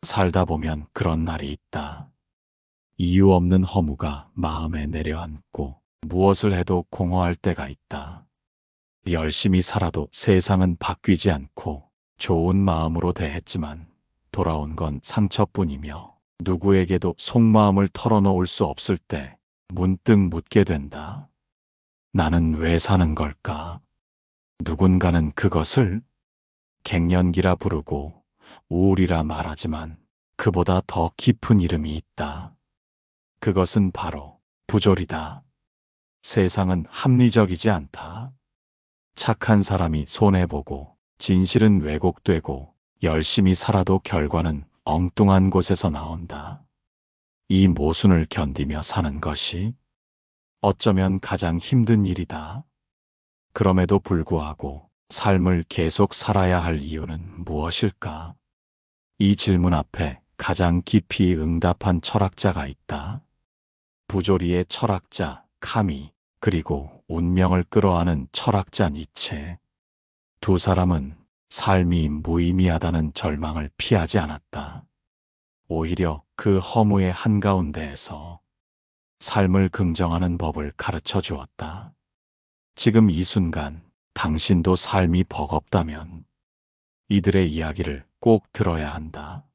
살다 보면 그런 날이 있다. 이유 없는 허무가 마음에 내려앉고 무엇을 해도 공허할 때가 있다. 열심히 살아도 세상은 바뀌지 않고 좋은 마음으로 대했지만 돌아온 건 상처뿐이며 누구에게도 속마음을 털어놓을 수 없을 때 문득 묻게 된다. 나는 왜 사는 걸까? 누군가는 그것을 갱년기라 부르고 우울이라 말하지만 그보다 더 깊은 이름이 있다. 그것은 바로 부조리다. 세상은 합리적이지 않다. 착한 사람이 손해보고 진실은 왜곡되고 열심히 살아도 결과는 엉뚱한 곳에서 나온다. 이 모순을 견디며 사는 것이 어쩌면 가장 힘든 일이다. 그럼에도 불구하고 삶을 계속 살아야 할 이유는 무엇일까? 이 질문 앞에 가장 깊이 응답한 철학자가 있다. 부조리의 철학자 카미, 그리고 운명을 끌어안은 철학자 니체. 두 사람은 삶이 무의미하다는 절망을 피하지 않았다. 오히려 그 허무의 한가운데에서 삶을 긍정하는 법을 가르쳐 주었다. 지금 이 순간 당신도 삶이 버겁다면 이들의 이야기를 꼭 들어야 한다.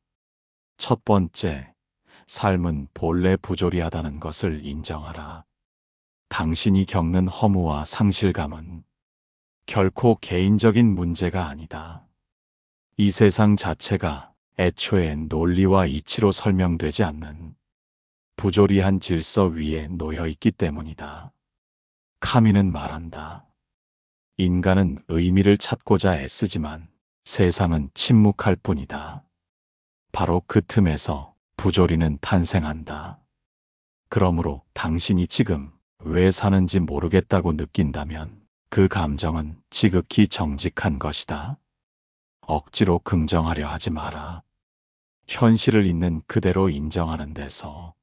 첫 번째, 삶은 본래 부조리하다는 것을 인정하라. 당신이 겪는 허무와 상실감은 결코 개인적인 문제가 아니다. 이 세상 자체가 애초에 논리와 이치로 설명되지 않는 부조리한 질서 위에 놓여 있기 때문이다. 카미는 말한다. 인간은 의미를 찾고자 애쓰지만 세상은 침묵할 뿐이다. 바로 그 틈에서 부조리는 탄생한다. 그러므로 당신이 지금 왜 사는지 모르겠다고 느낀다면 그 감정은 지극히 정직한 것이다. 억지로 긍정하려 하지 마라. 현실을 있는 그대로 인정하는 데서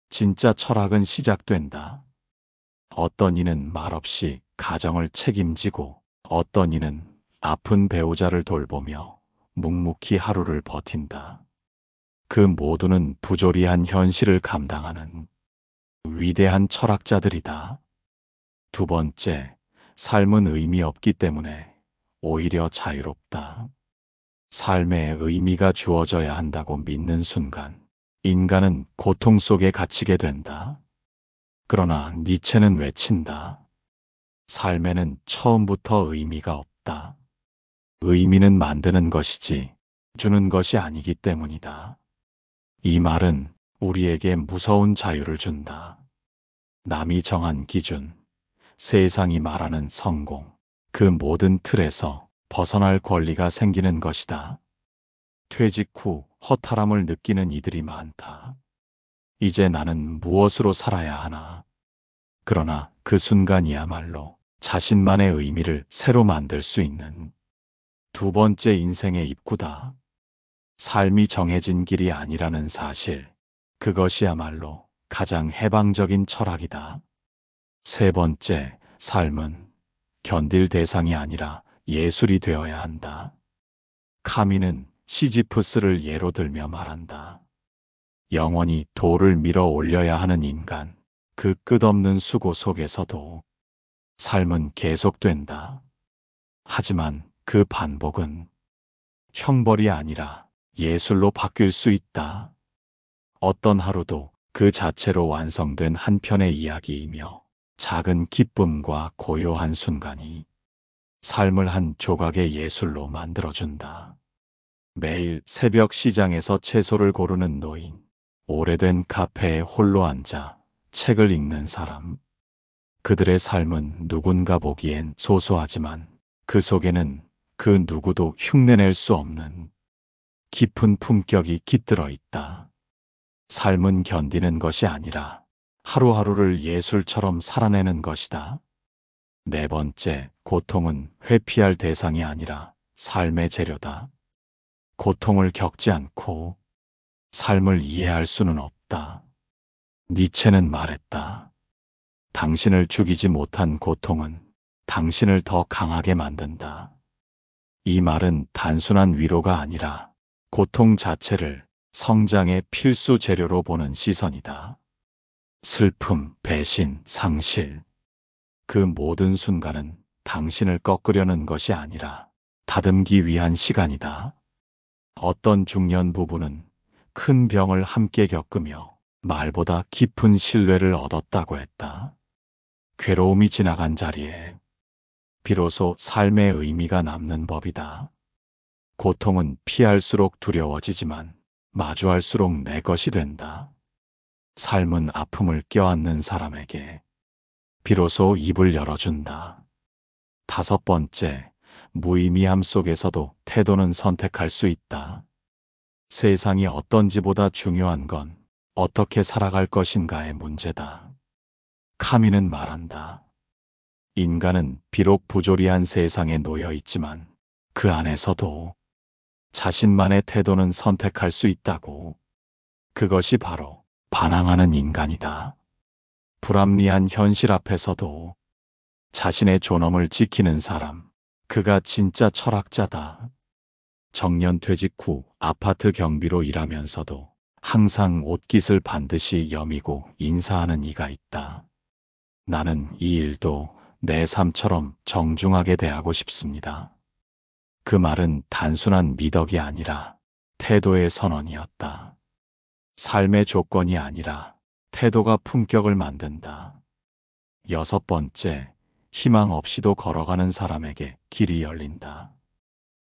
진짜 철학은 시작된다. 어떤 이는 말없이 가정을 책임지고 어떤 이는 아픈 배우자를 돌보며 묵묵히 하루를 버틴다. 그 모두는 부조리한 현실을 감당하는 위대한 철학자들이다. 두 번째, 삶은 의미 없기 때문에 오히려 자유롭다. 삶에 의미가 주어져야 한다고 믿는 순간 인간은 고통 속에 갇히게 된다. 그러나 니체는 외친다. 삶에는 처음부터 의미가 없다. 의미는 만드는 것이지 주는 것이 아니기 때문이다. 이 말은 우리에게 무서운 자유를 준다. 남이 정한 기준, 세상이 말하는 성공, 그 모든 틀에서 벗어날 권리가 생기는 것이다. 퇴직 후 허탈함을 느끼는 이들이 많다. 이제 나는 무엇으로 살아야 하나? 그러나 그 순간이야말로 자신만의 의미를 새로 만들 수 있는 두 번째 인생의 입구다. 삶이 정해진 길이 아니라는 사실, 그것이야말로 가장 해방적인 철학이다. 세 번째, 삶은 견딜 대상이 아니라 예술이 되어야 한다. 카미는 시지프스를 예로 들며 말한다. 영원히 돌을 밀어 올려야 하는 인간, 그 끝없는 수고 속에서도 삶은 계속된다. 하지만 그 반복은 형벌이 아니라 예술로 바뀔 수 있다. 어떤 하루도 그 자체로 완성된 한 편의 이야기이며 작은 기쁨과 고요한 순간이 삶을 한 조각의 예술로 만들어준다. 매일 새벽 시장에서 채소를 고르는 노인, 오래된 카페에 홀로 앉아 책을 읽는 사람. 그들의 삶은 누군가 보기엔 소소하지만 그 속에는 그 누구도 흉내낼 수 없는 깊은 품격이 깃들어 있다. 삶은 견디는 것이 아니라 하루하루를 예술처럼 살아내는 것이다. 네 번째, 고통은 회피할 대상이 아니라 삶의 재료다. 고통을 겪지 않고 삶을 이해할 수는 없다. 니체는 말했다. 당신을 죽이지 못한 고통은 당신을 더 강하게 만든다. 이 말은 단순한 위로가 아니라 고통 자체를 성장의 필수 재료로 보는 시선이다. 슬픔, 배신, 상실. 그 모든 순간은 당신을 꺾으려는 것이 아니라 다듬기 위한 시간이다. 어떤 중년 부부는 큰 병을 함께 겪으며 말보다 깊은 신뢰를 얻었다고 했다. 괴로움이 지나간 자리에 비로소 삶의 의미가 남는 법이다. 고통은 피할수록 두려워지지만 마주할수록 내 것이 된다. 삶은 아픔을 껴안는 사람에게 비로소 입을 열어준다. 5번째, 무의미함 속에서도 태도는 선택할 수 있다. 세상이 어떤지보다 중요한 건 어떻게 살아갈 것인가의 문제다. 카미는 말한다. 인간은 비록 부조리한 세상에 놓여 있지만 그 안에서도 자신만의 태도는 선택할 수 있다고. 그것이 바로 반항하는 인간이다. 불합리한 현실 앞에서도 자신의 존엄을 지키는 사람, 그가 진짜 철학자다. 정년 퇴직 후 아파트 경비로 일하면서도 항상 옷깃을 반드시 여미고 인사하는 이가 있다. 나는 이 일도 내 삶처럼 정중하게 대하고 싶습니다. 그 말은 단순한 미덕이 아니라 태도의 선언이었다. 삶의 조건이 아니라 태도가 품격을 만든다. 6번째, 희망 없이도 걸어가는 사람에게 길이 열린다.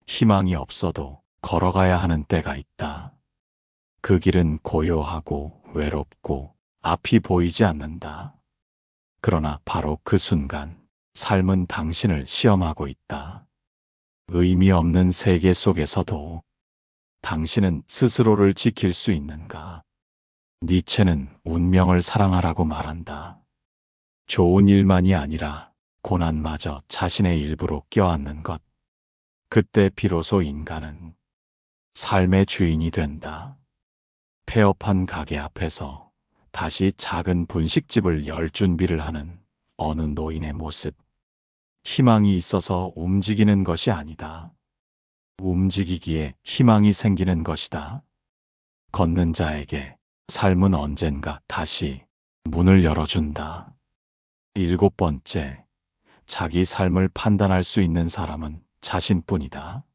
희망이 없어도 걸어가야 하는 때가 있다. 그 길은 고요하고 외롭고 앞이 보이지 않는다. 그러나 바로 그 순간 삶은 당신을 시험하고 있다. 의미 없는 세계 속에서도 당신은 스스로를 지킬 수 있는가? 니체는 운명을 사랑하라고 말한다. 좋은 일만이 아니라 고난마저 자신의 일부로 껴안는 것. 그때 비로소 인간은 삶의 주인이 된다. 폐업한 가게 앞에서 다시 작은 분식집을 열 준비를 하는 어느 노인의 모습. 희망이 있어서 움직이는 것이 아니다. 움직이기에 희망이 생기는 것이다. 걷는 자에게 삶은 언젠가 다시 문을 열어준다. 7번째, 자기 삶을 판단할 수 있는 사람은 자신뿐이다.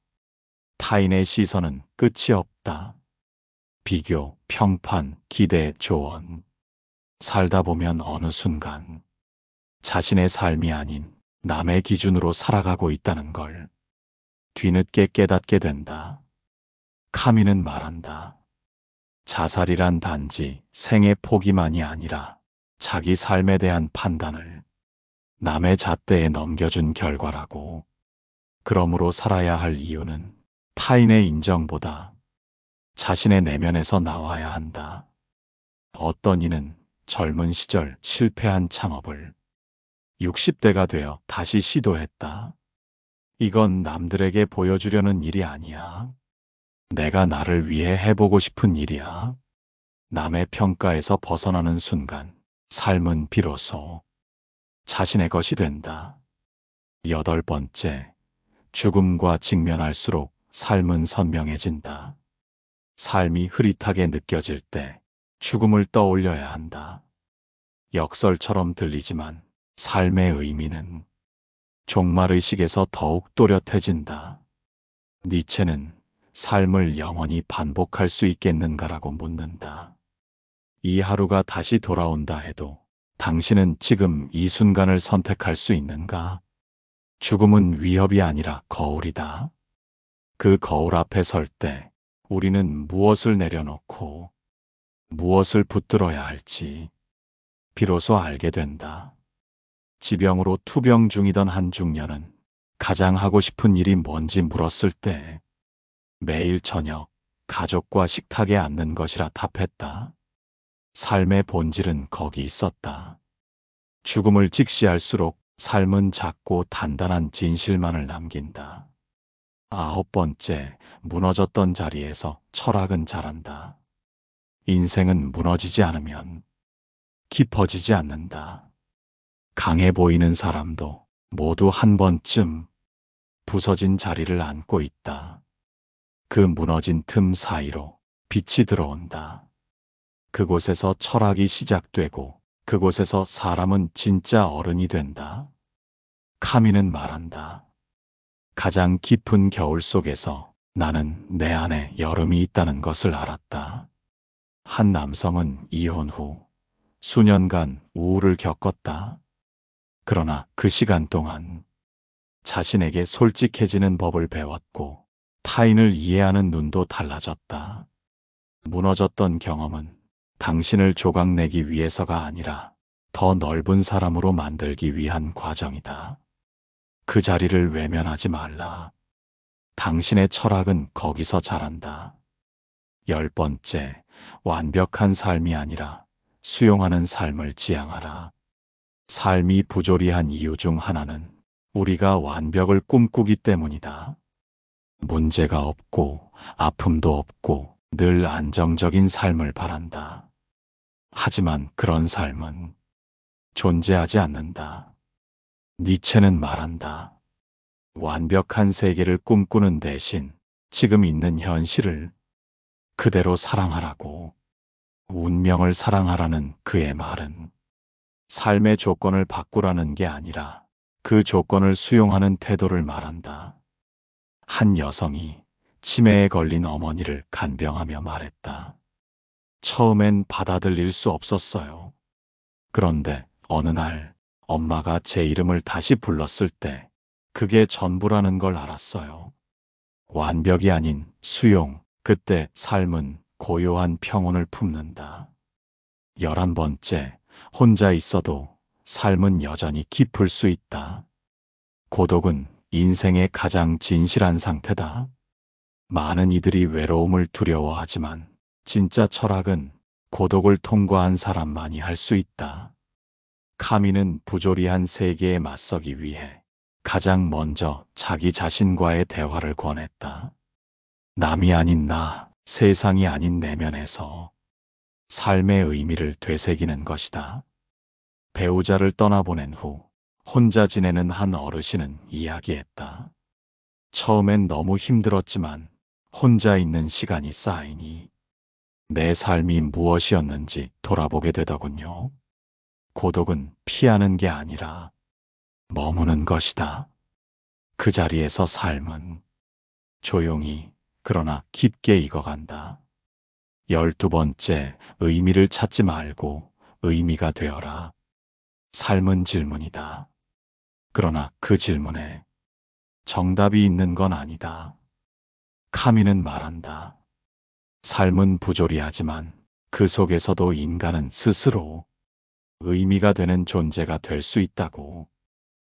타인의 시선은 끝이 없다. 비교, 평판, 기대, 조언. 살다 보면 어느 순간 자신의 삶이 아닌 남의 기준으로 살아가고 있다는 걸 뒤늦게 깨닫게 된다. 카미는 말한다. 자살이란 단지 생의 포기만이 아니라 자기 삶에 대한 판단을 남의 잣대에 넘겨준 결과라고. 그러므로 살아야 할 이유는 타인의 인정보다 자신의 내면에서 나와야 한다. 어떤 이는 젊은 시절 실패한 창업을 60대가 되어 다시 시도했다. 이건 남들에게 보여주려는 일이 아니야. 내가 나를 위해 해보고 싶은 일이야. 남의 평가에서 벗어나는 순간 삶은 비로소 자신의 것이 된다. 8번째, 죽음과 직면할수록 삶은 선명해진다. 삶이 흐릿하게 느껴질 때 죽음을 떠올려야 한다. 역설처럼 들리지만 삶의 의미는 종말의식에서 더욱 또렷해진다. 니체는 삶을 영원히 반복할 수 있겠는가라고 묻는다. 이 하루가 다시 돌아온다 해도 당신은 지금 이 순간을 선택할 수 있는가? 죽음은 위협이 아니라 거울이다. 그 거울 앞에 설 때 우리는 무엇을 내려놓고 무엇을 붙들어야 할지 비로소 알게 된다. 지병으로 투병 중이던 한 중년은 가장 하고 싶은 일이 뭔지 물었을 때 매일 저녁 가족과 식탁에 앉는 것이라 답했다. 삶의 본질은 거기 있었다. 죽음을 직시할수록 삶은 작고 단단한 진실만을 남긴다. 9번째, 무너졌던 자리에서 철학은 자란다. 인생은 무너지지 않으면 깊어지지 않는다. 강해 보이는 사람도 모두 한 번쯤 부서진 자리를 안고 있다. 그 무너진 틈 사이로 빛이 들어온다. 그곳에서 철학이 시작되고 그곳에서 사람은 진짜 어른이 된다. 카미는 말한다. 가장 깊은 겨울 속에서 나는 내 안에 여름이 있다는 것을 알았다. 한 남성은 이혼 후 수년간 우울을 겪었다. 그러나 그 시간 동안 자신에게 솔직해지는 법을 배웠고 타인을 이해하는 눈도 달라졌다. 무너졌던 경험은 당신을 조각내기 위해서가 아니라 더 넓은 사람으로 만들기 위한 과정이다. 그 자리를 외면하지 말라. 당신의 철학은 거기서 자란다. 10번째, 완벽한 삶이 아니라 수용하는 삶을 지향하라. 삶이 부조리한 이유 중 하나는 우리가 완벽을 꿈꾸기 때문이다. 문제가 없고 아픔도 없고 늘 안정적인 삶을 바란다. 하지만 그런 삶은 존재하지 않는다. 니체는 말한다. 완벽한 세계를 꿈꾸는 대신 지금 있는 현실을 그대로 사랑하라고. 운명을 사랑하라는 그의 말은 삶의 조건을 바꾸라는 게 아니라 그 조건을 수용하는 태도를 말한다. 한 여성이 치매에 걸린 어머니를 간병하며 말했다. 처음엔 받아들일 수 없었어요. 그런데 어느 날 엄마가 제 이름을 다시 불렀을 때 그게 전부라는 걸 알았어요. 완벽이 아닌 수용, 그때 삶은 고요한 평온을 품는다. 11번째, 혼자 있어도 삶은 여전히 깊을 수 있다. 고독은 인생의 가장 진실한 상태다. 많은 이들이 외로움을 두려워하지만 진짜 철학은 고독을 통과한 사람만이 할 수 있다. 카미는 부조리한 세계에 맞서기 위해 가장 먼저 자기 자신과의 대화를 권했다. 남이 아닌 나, 세상이 아닌 내면에서 삶의 의미를 되새기는 것이다. 배우자를 떠나보낸 후 혼자 지내는 한 어르신은 이야기했다. 처음엔 너무 힘들었지만 혼자 있는 시간이 쌓이니 내 삶이 무엇이었는지 돌아보게 되더군요. 고독은 피하는 게 아니라 머무는 것이다. 그 자리에서 삶은 조용히 그러나 깊게 익어간다. 12번째, 의미를 찾지 말고 의미가 되어라. 삶은 질문이다. 그러나 그 질문에 정답이 있는 건 아니다. 카미는 말한다. 삶은 부조리하지만 그 속에서도 인간은 스스로 의미가 되는 존재가 될 수 있다고.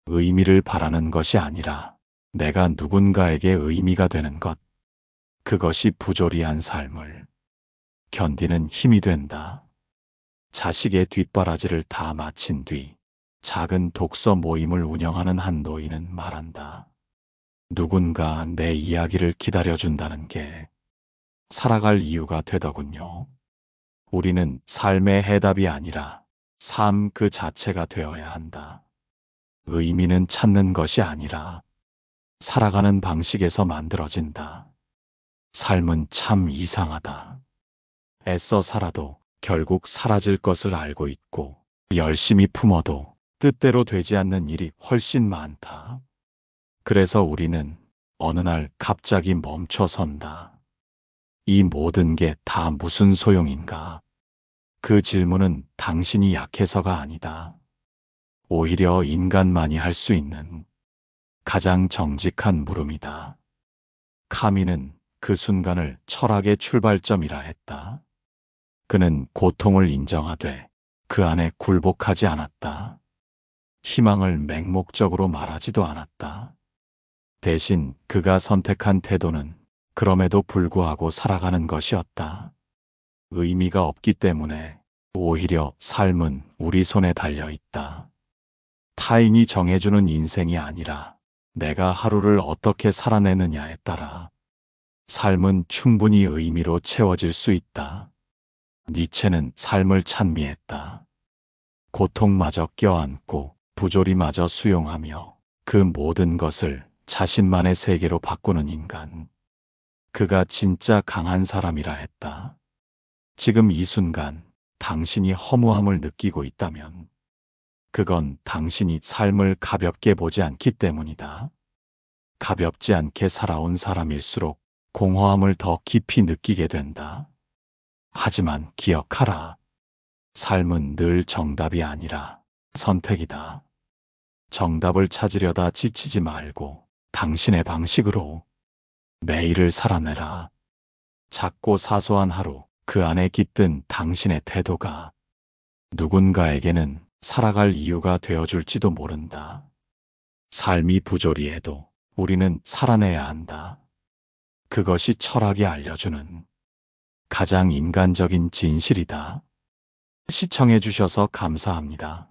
의미를 바라는 것이 아니라 내가 누군가에게 의미가 되는 것. 그것이 부조리한 삶을 견디는 힘이 된다. 자식의 뒷바라지를 다 마친 뒤 작은 독서 모임을 운영하는 한 노인은 말한다. 누군가 내 이야기를 기다려준다는 게 살아갈 이유가 되더군요. 우리는 삶의 해답이 아니라 삶 그 자체가 되어야 한다. 의미는 찾는 것이 아니라 살아가는 방식에서 만들어진다. 삶은 참 이상하다. 애써 살아도 결국 사라질 것을 알고 있고 열심히 품어도 뜻대로 되지 않는 일이 훨씬 많다. 그래서 우리는 어느 날 갑자기 멈춰 선다. 이 모든 게 다 무슨 소용인가? 그 질문은 당신이 약해서가 아니다. 오히려 인간만이 할 수 있는 가장 정직한 물음이다. 카미는 그 순간을 철학의 출발점이라 했다. 그는 고통을 인정하되 그 안에 굴복하지 않았다. 희망을 맹목적으로 말하지도 않았다. 대신 그가 선택한 태도는 그럼에도 불구하고 살아가는 것이었다. 의미가 없기 때문에 오히려 삶은 우리 손에 달려 있다. 타인이 정해주는 인생이 아니라 내가 하루를 어떻게 살아내느냐에 따라 삶은 충분히 의미로 채워질 수 있다. 니체는 삶을 찬미했다. 고통마저 껴안고 부조리마저 수용하며 그 모든 것을 자신만의 세계로 바꾸는 인간. 그가 진짜 강한 사람이라 했다. 지금 이 순간 당신이 허무함을 느끼고 있다면 그건 당신이 삶을 가볍게 보지 않기 때문이다. 가볍지 않게 살아온 사람일수록 공허함을 더 깊이 느끼게 된다. 하지만 기억하라. 삶은 늘 정답이 아니라 선택이다. 정답을 찾으려다 지치지 말고 당신의 방식으로 매일을 살아내라. 작고 사소한 하루, 그 안에 깃든 당신의 태도가 누군가에게는 살아갈 이유가 되어줄지도 모른다. 삶이 부조리해도 우리는 살아내야 한다. 그것이 철학이 알려주는 가장 인간적인 진실이다. 시청해 주셔서 감사합니다.